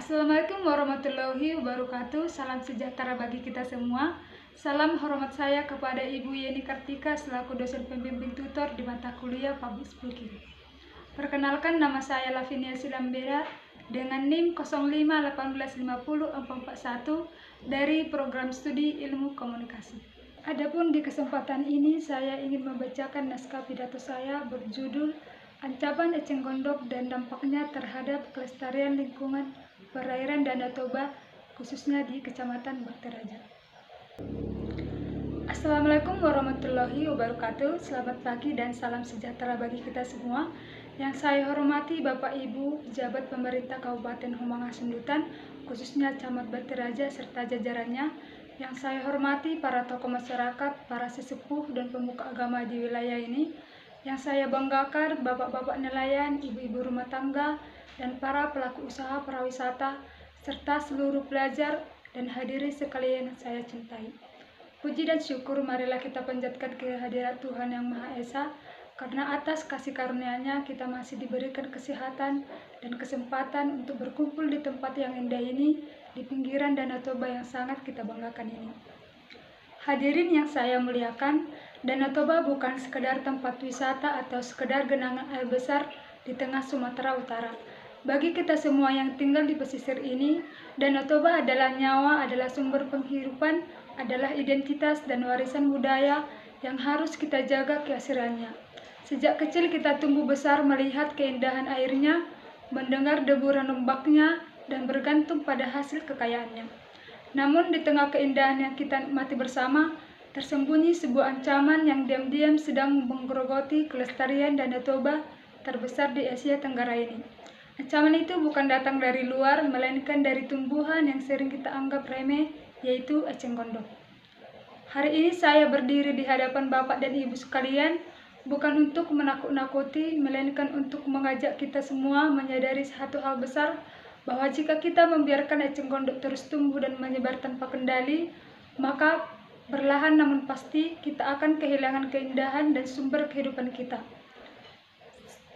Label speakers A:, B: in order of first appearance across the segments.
A: Assalamualaikum warahmatullahi wabarakatuh. Salam sejahtera bagi kita semua. Salam hormat saya kepada Ibu Yeni Kartika selaku dosen pembimbing tutor di mata kuliah Public Speaking. Perkenalkan, nama saya Lavinia Silambeda dengan NIM 0518504441 dari program studi ilmu komunikasi. Adapun di kesempatan ini saya ingin membacakan naskah pidato saya berjudul Ancaman Eceng Gondok dan Dampaknya Terhadap Kelestarian Lingkungan Perairan Danau Toba, khususnya di Kecamatan Bakteraja. Assalamualaikum warahmatullahi wabarakatuh. Selamat pagi dan salam sejahtera bagi kita semua. Yang saya hormati Bapak Ibu pejabat pemerintah Kabupaten Humangasundutan, khususnya Camat Bakteraja serta jajarannya. Yang saya hormati para tokoh masyarakat, para sesepuh dan pemuka agama di wilayah ini. Yang saya banggakan bapak-bapak nelayan, ibu-ibu rumah tangga, dan para pelaku usaha pariwisata, serta seluruh pelajar dan hadirin sekalian yang saya cintai. Puji dan syukur marilah kita panjatkan kehadirat Tuhan Yang Maha Esa, karena atas kasih karunia-Nya kita masih diberikan kesehatan dan kesempatan untuk berkumpul di tempat yang indah ini, di pinggiran Danau Toba yang sangat kita banggakan ini. Hadirin yang saya muliakan, Danau Toba bukan sekedar tempat wisata atau sekedar genangan air besar di tengah Sumatera Utara. Bagi kita semua yang tinggal di pesisir ini, Danau Toba adalah nyawa, adalah sumber penghidupan, adalah identitas dan warisan budaya yang harus kita jaga keasliannya. Sejak kecil kita tumbuh besar melihat keindahan airnya, mendengar deburan ombaknya, dan bergantung pada hasil kekayaannya. Namun di tengah keindahan yang kita nikmati bersama, tersembunyi sebuah ancaman yang diam-diam sedang menggerogoti kelestarian Danau Toba terbesar di Asia Tenggara ini. Ancaman itu bukan datang dari luar, melainkan dari tumbuhan yang sering kita anggap remeh, yaitu eceng gondok. Hari ini saya berdiri di hadapan Bapak dan Ibu sekalian, bukan untuk menakut-nakuti, melainkan untuk mengajak kita semua menyadari satu hal besar, bahwa jika kita membiarkan eceng gondok terus tumbuh dan menyebar tanpa kendali, maka perlahan namun pasti kita akan kehilangan keindahan dan sumber kehidupan kita.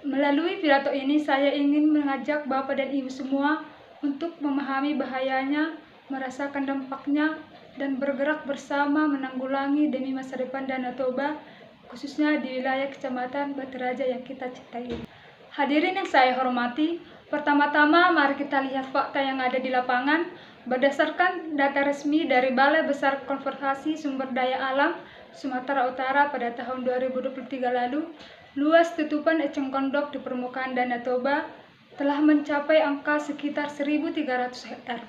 A: Melalui pidato ini saya ingin mengajak Bapak dan Ibu semua untuk memahami bahayanya, merasakan dampaknya, dan bergerak bersama menanggulangi demi masa depan Danau Toba, khususnya di wilayah Kecamatan Bakteraja yang kita cintai. Hadirin yang saya hormati, pertama-tama mari kita lihat fakta yang ada di lapangan. Berdasarkan data resmi dari Balai Besar Konservasi Sumber Daya Alam Sumatera Utara pada tahun 2023 lalu, luas tutupan eceng gondok di permukaan Danau Toba telah mencapai angka sekitar 1.300 hektar.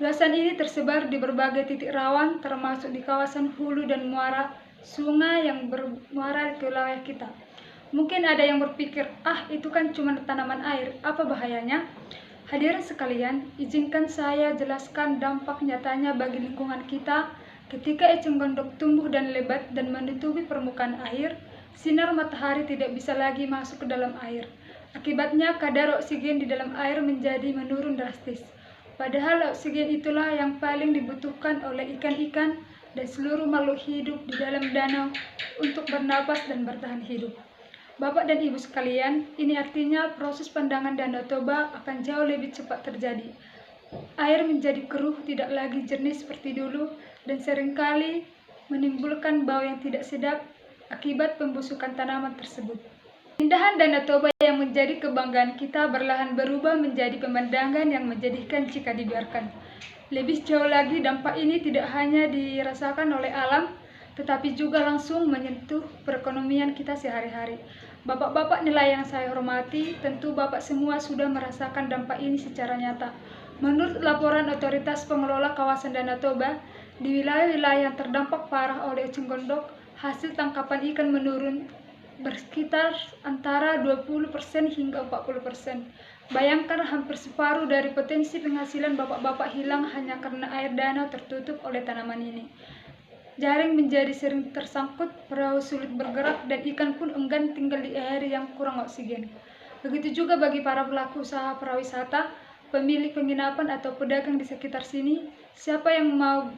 A: Luasan ini tersebar di berbagai titik rawan, termasuk di kawasan hulu dan muara sungai yang bermuara ke wilayah kita. Mungkin ada yang berpikir, itu kan cuma tanaman air, apa bahayanya? Hadirin sekalian, izinkan saya jelaskan dampak nyatanya bagi lingkungan kita. Ketika eceng gondok tumbuh dan lebat dan menutupi permukaan air, sinar matahari tidak bisa lagi masuk ke dalam air. Akibatnya kadar oksigen di dalam air menjadi menurun drastis. Padahal oksigen itulah yang paling dibutuhkan oleh ikan-ikan dan seluruh makhluk hidup di dalam danau untuk bernapas dan bertahan hidup. Bapak dan Ibu sekalian, ini artinya proses pandangan Danau Toba akan jauh lebih cepat terjadi. Air menjadi keruh, tidak lagi jernih seperti dulu, dan seringkali menimbulkan bau yang tidak sedap akibat pembusukan tanaman tersebut. Keindahan Danau Toba yang menjadi kebanggaan kita berlahan berubah menjadi pemandangan yang menjadikan jika dibiarkan. Lebih jauh lagi, dampak ini tidak hanya dirasakan oleh alam, tetapi juga langsung menyentuh perekonomian kita sehari-hari. Bapak-bapak nelayan yang saya hormati, tentu Bapak semua sudah merasakan dampak ini secara nyata. Menurut laporan otoritas pengelola kawasan Danau Toba, di wilayah-wilayah yang terdampak parah oleh eceng gondok, hasil tangkapan ikan menurun bersekitar antara 20% hingga 40%. Bayangkan hampir separuh dari potensi penghasilan bapak-bapak hilang hanya karena air danau tertutup oleh tanaman ini. Jaring menjadi sering tersangkut, perahu sulit bergerak, dan ikan pun enggan tinggal di air yang kurang oksigen. Begitu juga bagi para pelaku usaha pariwisata, pemilik penginapan atau pedagang di sekitar sini. Siapa yang mau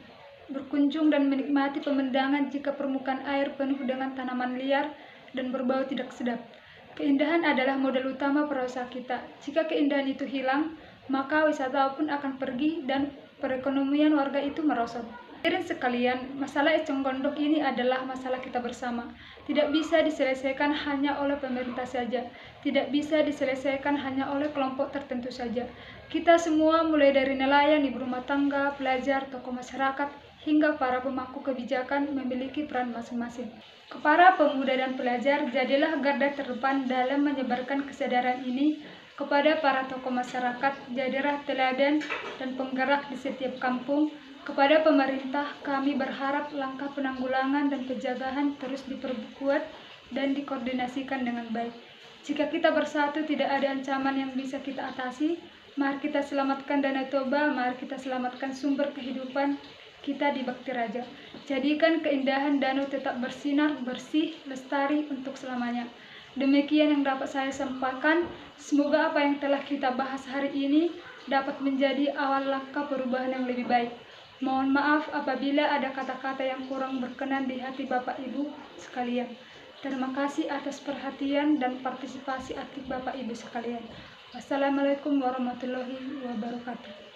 A: berkunjung dan menikmati pemandangan jika permukaan air penuh dengan tanaman liar dan berbau tidak sedap? Keindahan adalah modal utama para usaha kita. Jika keindahan itu hilang, maka wisatawan pun akan pergi dan perekonomian warga itu merosot. Hadirin sekalian, masalah eceng gondok ini adalah masalah kita bersama. Tidak bisa diselesaikan hanya oleh pemerintah saja. Tidak bisa diselesaikan hanya oleh kelompok tertentu saja. Kita semua, mulai dari nelayan, ibu rumah tangga, pelajar, tokoh masyarakat, hingga para pemangku kebijakan memiliki peran masing-masing. Kepada pemuda dan pelajar, jadilah garda terdepan dalam menyebarkan kesadaran ini. Kepada para tokoh masyarakat, jadilah teladan dan penggerak di setiap kampung. Kepada pemerintah, kami berharap langkah penanggulangan dan penjagaan terus diperkuat dan dikoordinasikan dengan baik. Jika kita bersatu, tidak ada ancaman yang bisa kita atasi. Mari kita selamatkan Danau Toba, mari kita selamatkan sumber kehidupan kita di Bakti Raja. Jadikan keindahan danau tetap bersinar, bersih, lestari untuk selamanya. Demikian yang dapat saya sampaikan. Semoga apa yang telah kita bahas hari ini dapat menjadi awal langkah perubahan yang lebih baik. Mohon maaf apabila ada kata-kata yang kurang berkenan di hati Bapak Ibu sekalian. Terima kasih atas perhatian dan partisipasi aktif Bapak Ibu sekalian. Wassalamualaikum warahmatullahi wabarakatuh.